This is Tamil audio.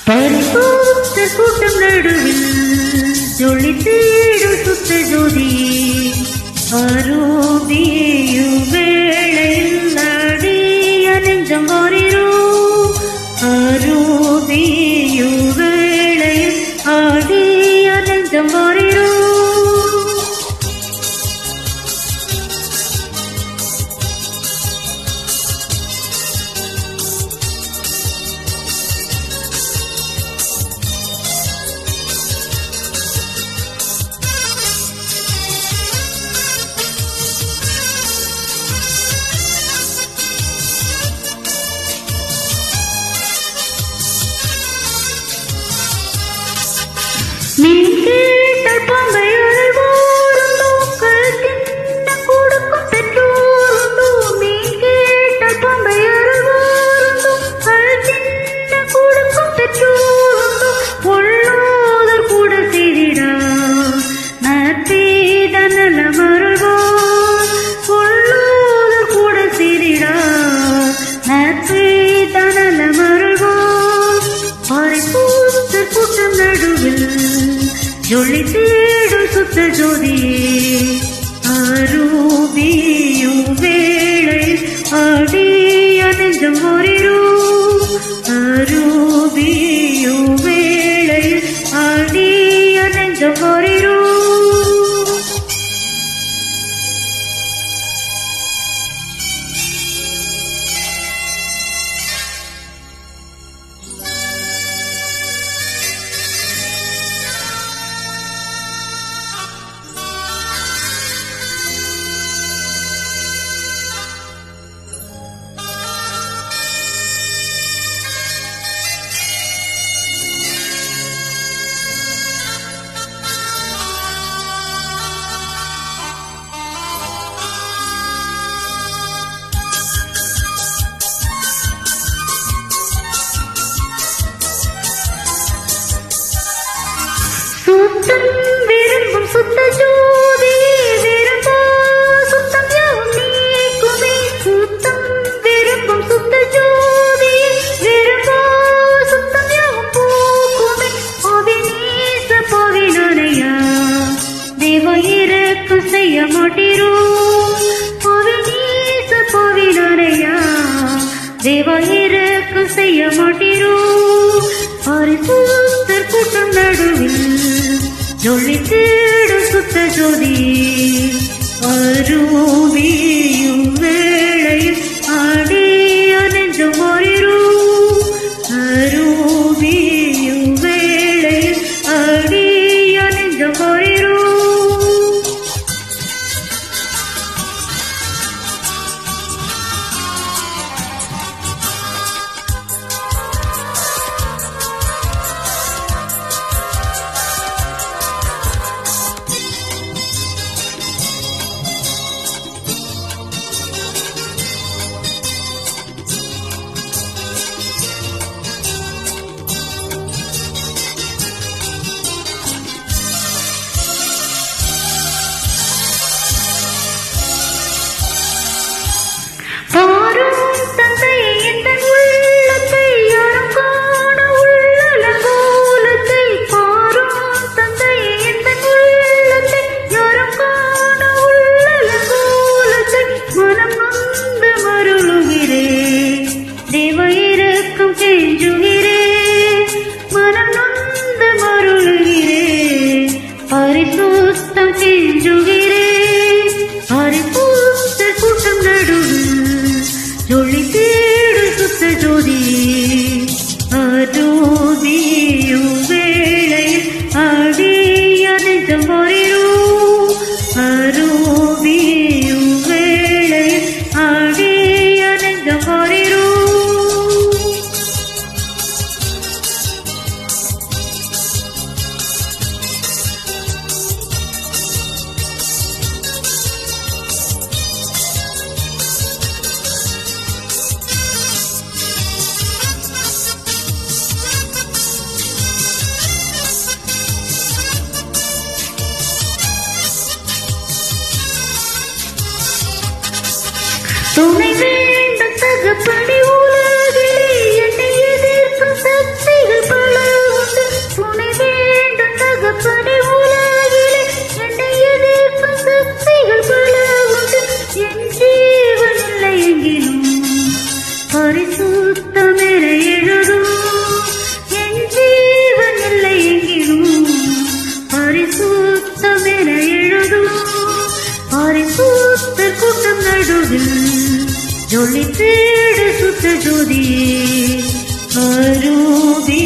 பரிபூத்த கூட்டம் நடுவில் ஜொலி தேடும் சுத்த ஜோதி ஆரோபியும் வேளையில் ஆடிய நெஞ்சம் மாறிரும் ஆரோபியும் வேளையில் ஆடிய நெஞ்சம் மாறிரும் நீங்கள் பம்பை அழுவோருண்டோ கழுத்தின்ன கொடுக்கும் பெற்றோருண்டோ நீங்கள் பம்பை அழுவோருண்டோ கழுத்தின்ன கொடுக்கும் பெற்றோருண்டோ பொல்லோதர் கூட செய்திடா நற்பீத நல்ல மருள்வோர் பொல்லோதர் கூட செய்திடா நற்பீத நல்ல மருள்வோர் பரிபூத்த கூட்டம் நடுவில் ஜொலி தேடும் சுத்த ஜோதியே ஆரோபியும் வேளை ஆடிய நெஞ்சம் மாறிரும் ஆரோபியும் வேளை ஆடிய நெஞ்சம் மாறிரும் சுத்தம் விரும்பும் சுத்த ஜோதி விரும்பா சுத்தம் யாவும் நீக்குமே சுத்தம் விரும்பும் சுத்த ஜோதி விரும்பா சுத்தம் யாவும் போக்குமே அவிநீச பவினனையா தேவ இறக்கு செய்ய மாட்டீரோ அவிநீச பவினனையா தேவ இறக்கு செய்ய மாட்டீரோ பரிசுத்தர் கூட்டம் நடுவில் ஜொலி தேடும் சுத்த ஜோதி ஆரோபியும் வேளையில் ஆடிய நெஞ்சம் மாறிரும் ஆரோபியும் வேளையில் ஆடிய நெஞ்சம் மாறிரும் பரிசுத்தமென எழுதும் என் ஜீவன் இல்லை எங்கிடும் பரிசுத்தமென எழுதும் பரிசுத்தர் கூட்டம் நடுவில் ஜொலித்திடு சுத்த ஜோதியே அருவே